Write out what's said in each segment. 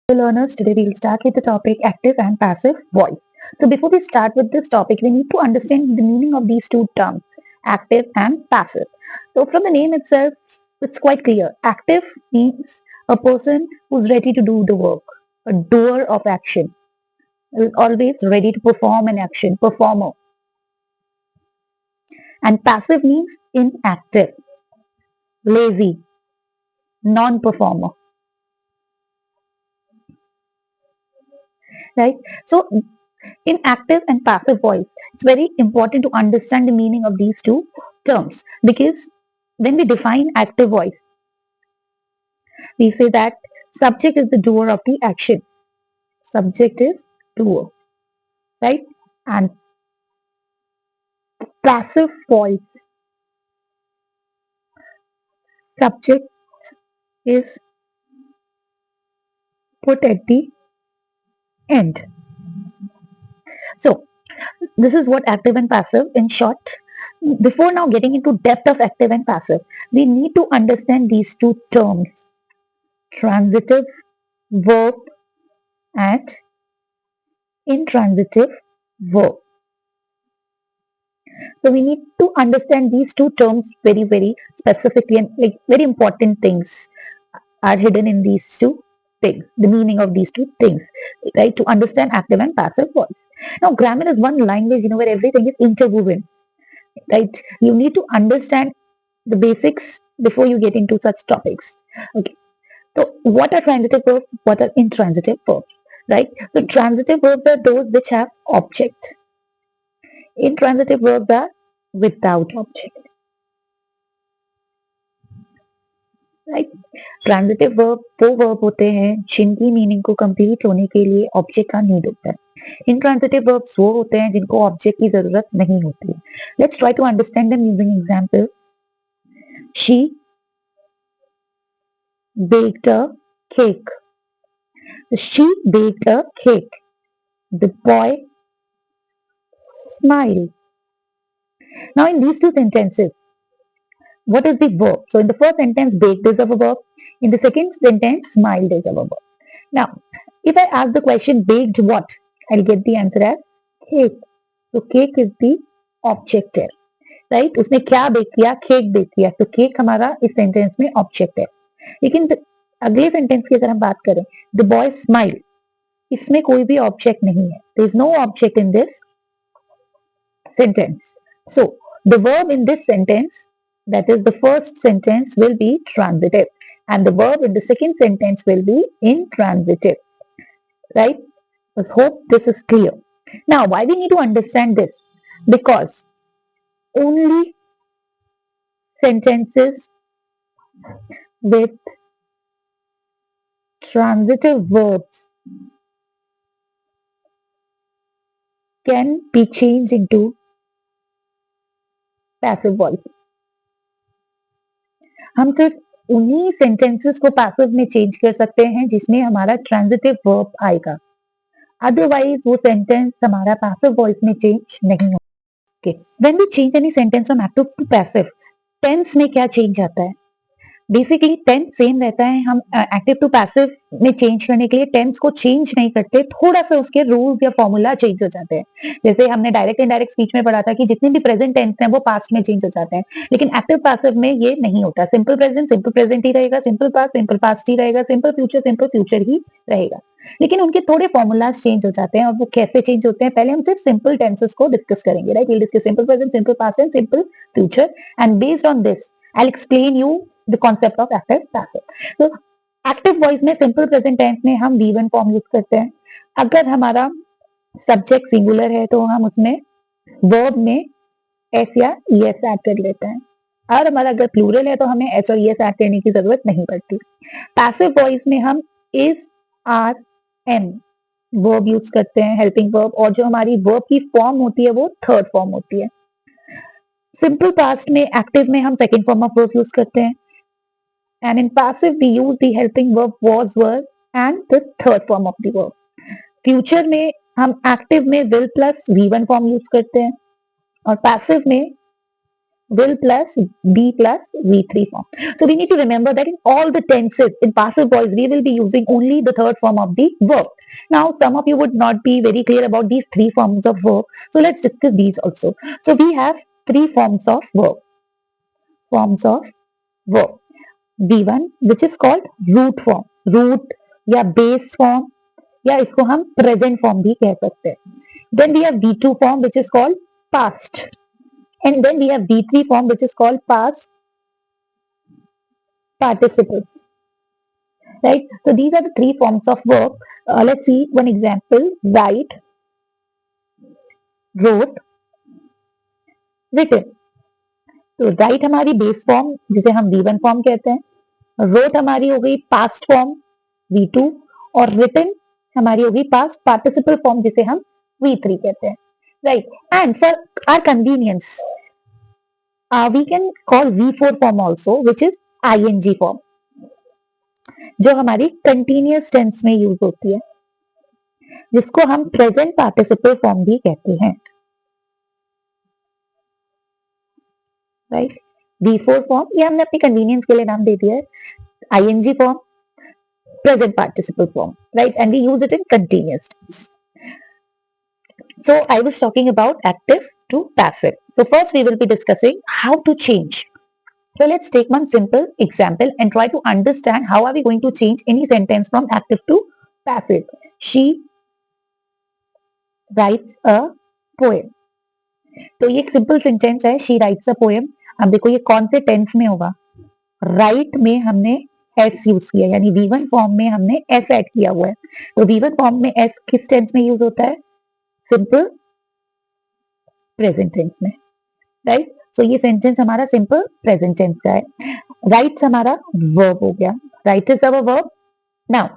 Learners, today we'll start with the topic active and passive voice. So before we start with this topic, we need to understand the meaning of these two terms, active and passive. So from the name itself, it's quite clear. Active means a person who's ready to do the work, a doer of action, always ready to perform an action, performer. And passive means inactive, lazy, non-performer, right? So in active and passive voice, it's very important to understand the meaning of these two terms because when we define active voice, we say that subject is the doer of the action. Subject is doer, right? And passive voice, subject is put at the end. So this is what active and passive in short. Before now getting into depth of active and passive, we need to understand these two terms, transitive verb and intransitive verb. So we need to understand these two terms very, very specifically, and like very important things are hidden in these two things, the meaning of these two things, right? To understand active and passive voice. Now, grammar is one language, where everything is interwoven, right? You need to understand the basics before you get into such topics. Okay. So what are transitive verbs? What are intransitive verbs? Right? So transitive verbs are those which have object. Intransitive verbs are without object. Right. Transitive verb वो verb होते हैं जिनकी meaning को complete होने के लिए object का need होता है. इनट्रांजिटिव वर्ब्स वो होते हैं जिनको ऑब्जेक्ट की जरूरत नहीं होती है. Let's try to understand them using example. She baked a cake. She baked a cake. The boy smiled. Now in these two sentences, what is the verb? So in the first sentence, baked is our verb. In the second sentence, smiled is our verb. Now, if I ask the question baked what, I'll get the answer as cake. So cake is the object है, right? उसने क्या bake किया? Cake bake किया. तो cake हमारा इस sentence में object है. लेकिन अगले sentence की अगर हम बात करें, the boy smile, इसमें कोई भी object नहीं है. There is no object in this sentence. So the verb in this sentence, that is the first sentence, will be transitive, and the verb in the second sentence will be intransitive. Right? I hope this is clear. Now, why we need to understand this? Because only sentences with transitive verbs can be changed into passive voice. हम सिर्फ उन्हीं sentences को passive में change कर सकते हैं जिसमें हमारा ट्रांजिटिव वर्ब आएगा. अदरवाइज वो सेंटेंस हमारा पैसिव वॉइस में चेंज नहीं होगा. Okay. When we change any sentence from active to passive, tense में क्या change आता है? बेसिकली टेंस सेम रहता है. हम एक्टिव टू पैसिव में चेंज करने के लिए टेंस को चेंज नहीं करते, थोड़ा सा उसके रूल्स या फॉर्मूला चेंज हो जाते हैं. जैसे हमने डायरेक्ट इनडायरेक्ट स्पीच में पढ़ा था कि जितने भी प्रेजेंट टेंस हैं वो पास्ट में चेंज हो जाते हैं, लेकिन एक्टिव पैसिव में ये नहीं होता. सिंपल प्रेजेंट ही रहेगा, सिंपल पास्ट ही रहेगा, सिंपल फ्यूचर ही रहेगा. लेकिन उनके थोड़े फॉर्मूलाज चेंज हो जाते हैं. और वो कैसे चेंज होते हैं, पहले हम सिर्फ सिंपल टेंसेस को डिस्कस करेंगे. Right, will discuss simple present, simple past and simple future, and based on this I will explain you the concept of active passive. तो एक्टिव वॉइस में सिंपल प्रेजेंट टेंस में हम V1 form use करते हैं. अगर हमारा subject singular है तो हम उसमें वर्ब में एस या ईएस ऐड कर लेते हैं, और हमारा अगर प्लूरल है तो हमें एस और ईएस ऐड करने की जरूरत नहीं पड़ती. पैसिव वॉइस में हम is, are, am verb use करते हैं, हेल्पिंग वर्ब, और जो हमारी वर्ब की फॉर्म होती है वो थर्ड फॉर्म होती है. सिंपल पास्ट में एक्टिव में हम second form of verb use करते हैं, and in passive we use the helping verb was, were and the third form of the verb. Future में हम एक्टिव में will plus V1 form use करते हैं, और पैसिव में will plus be plus V3 form. So we need to remember that in all the tenses in passive voice we will be using only the third form of the verb. Now some of you would not be very clear about these three forms of verb, so let's discuss these also. So we have three forms of verb. Forms of verb. V1 which is called root form, root या base form या इसको हम present form भी कह सकते हैं. Then we have V2 form which is called past. And then we have V3 form which is called past participle. Right? So these are the three forms of verb. Let's see one example. Write, wrote, written. तो write हमारी base form जिसे हम V1 form कहते हैं. wrote हमारी हो गई past form V2 और written हमारी हो गई past participle form जिसे हम V3 कहते हैं. Right? And for our convenience, we can call V4 form also which is ing form जो हमारी कंटिन्यूअस टेंस में यूज होती है, जिसको हम प्रेजेंट पार्टिसिपल फॉर्म भी कहते हैं. राइट? V4 फॉर्म ये हमने अपनी कन्वीनियंस के लिए नाम दे दिया है. ing form, present participle form. Right? And we use it in continuous tense. So I was talking about active to passive. So first we will be discussing how to change. So let's take one simple example and try to understand how are we going to change any sentence from active to passive. She writes a poem. तो ये एक simple sentence है, she writes a poem. अब देखो ये कौन से tense में होगा. राइट में हमने एस यूज किया, यानी V1 फॉर्म में हमने एस ऐड किया हुआ है. तो V1 फॉर्म में एस किस टेंस में यूज होता है? सिंपल प्रेजेंट टेंस में. राइट? सो ये सेंटेंस हमारा सिंपल प्रेजेंट टेंस का है. राइट्स हमारा वर्ब हो गया. Write is our verb. Now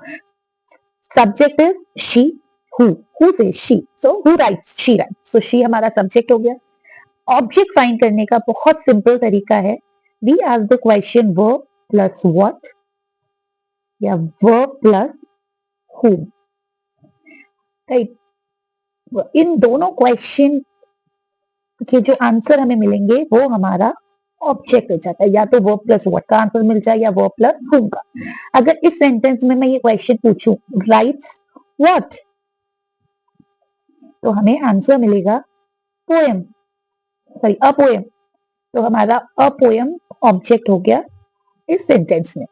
subject is she, who say she, so who writes, she writes. So she हमारा सब्जेक्ट हो गया. ऑब्जेक्ट फाइंड करने का बहुत सिंपल तरीका है. We ask the question verb plus what या वर्ब प्लस whom. राइट? इन दोनों क्वेश्चन के जो आंसर हमें मिलेंगे वो हमारा ऑब्जेक्ट हो जाता है. या तो वर्ब प्लस व्हाट का आंसर मिल जाए या वर्ब प्लस whom का. अगर इस सेंटेंस में मैं ये क्वेश्चन पूछूं राइट्स व्हाट, तो हमें आंसर मिलेगा पोएम, सॉरी अ पोएम. तो हमारा अ पोएम ऑब्जेक्ट हो गया इस सेंटेंस में.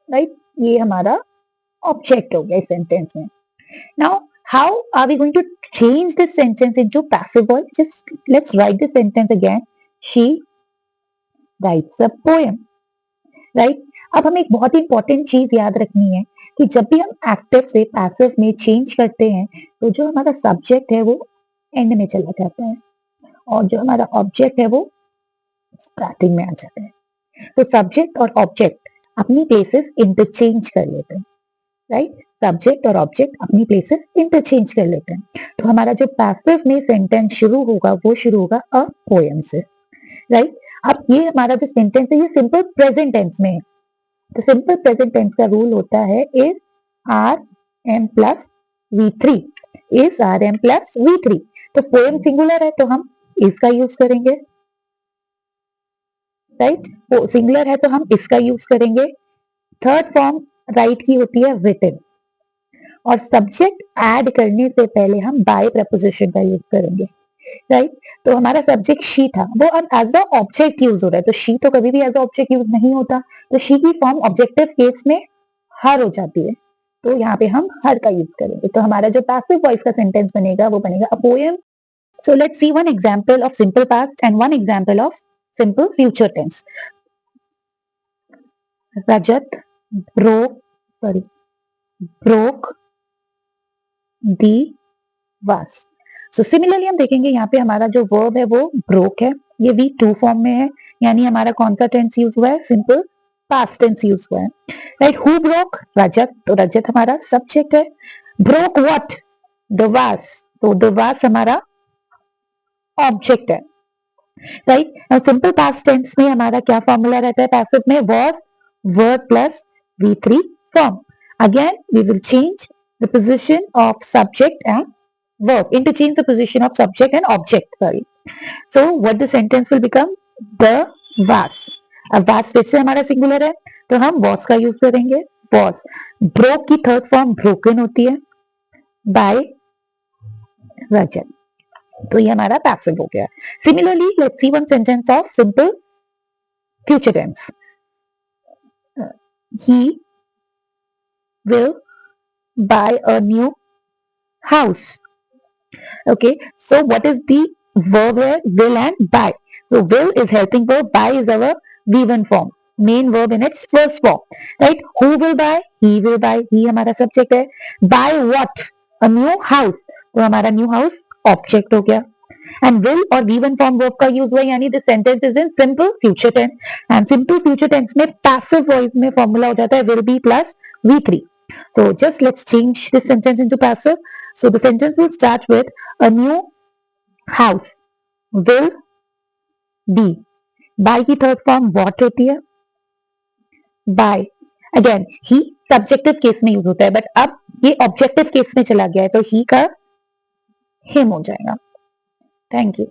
राइट? ये हमारा ऑब्जेक्ट हो गया इस सेंटेंस में. Now how are we going to change this sentence into passive voice? Just let's write the sentence again. She writes a poem. Right? अब हमें एक बहुत ही इंपॉर्टेंट चीज याद रखनी है कि जब भी हम एक्टिव से पैसिव में चेंज करते हैं तो जो हमारा सब्जेक्ट है वो एंड में चला जाता है और जो हमारा ऑब्जेक्ट है वो स्टार्टिंग में आ जाता है. तो सब्जेक्ट और ऑब्जेक्ट अपनी प्लेसेस इंटरचेंज कर लेते हैं. राइट? सब्जेक्ट और ऑब्जेक्ट अपनी प्लेसेस इंटरचेंज कर लेते हैं. तो हमारा जो पैसिव में सेंटेंस शुरू होगा वो शुरू होगा अ पोएम से. राइट? अब ये हमारा जो सेंटेंस है ये सिंपल प्रेजेंट टेंस में है. तो सिंपल प्रेजेंट टेंस का रूल होता है is are am plus V3. Is are am plus V3. तो पोएम सिंगुलर है तो हम इसका यूज करेंगे. राइट? सिंगुलर है तो हम इसका यूज करेंगे. थर्ड फॉर्म राइट की होती है रिटन और सब्जेक्ट ऐड करने से पहले हम बाय प्रपोजिशन का यूज करेंगे. राइट? तो हमारा सब्जेक्ट शी था, वो अब एज अ ऑब्जेक्ट यूज हो रहा है. तो शी तो कभी भी एज अ ऑब्जेक्ट यूज नहीं होता. तो शी की फॉर्म ऑब्जेक्टिव केस में हर हो जाती है. तो यहाँ पे हम हर का यूज करेंगे. तो हमारा जो पैसिव वॉइस का सेंटेंस बनेगा वो बनेगा a poem. So let's see one example of simple past and one example of simple future tense. Rajat broke the vase. So similarly हम देखेंगे यहाँ पे हमारा जो वर्ब है वो ब्रोक है. ये V2 फॉर्म में है, यानी हमारा कौन सा टेंस यूज हुआ है? सिंपल पास्ट टेंस यूज हुआ है. राइट? Who broke? रजत. तो रजत हमारा सब्जेक्ट है. Broke what? द वास. तो द वास हमारा ऑब्जेक्ट है. Right? Now simple past tense में हमारा क्या फॉर्मूला रहता है? पैसिव में verb, verb plus V3 form. Again, we will change the position of subject and verb. Interchange the position of subject and object. Sorry. So, what the sentence will become? The वास। अब वास फिर से हमारा singular है तो हम was का यूज करेंगे, वॉस। ब्रोक की थर्ड फॉर्म ब्रोकन होती है, बाय रजत। तो ये हमारा पैसिव हो गया। Similarly let's see one sentence of simple future tense. He will buy a new house. Okay, so what is the verb here? Will and buy. So will is helping verb, buy is our V1 form, main verb in its first form, right? Who will buy? He will buy. He हमारा subject है. Buy what? A new house. तो हमारा new house object हो गया. And will और V1 form verb का use हुआ, यानी the sentence is in simple future tense. And simple future tense में passive voice में formula हो जाता है will be plus V3. So just let's change this sentence into passive. So the sentence will start with a new house will be. By की third form what होती है? By. Again he subjective case में use होता है, but अब ये objective case में चला गया है तो he का him हो जाएगा. Thank you.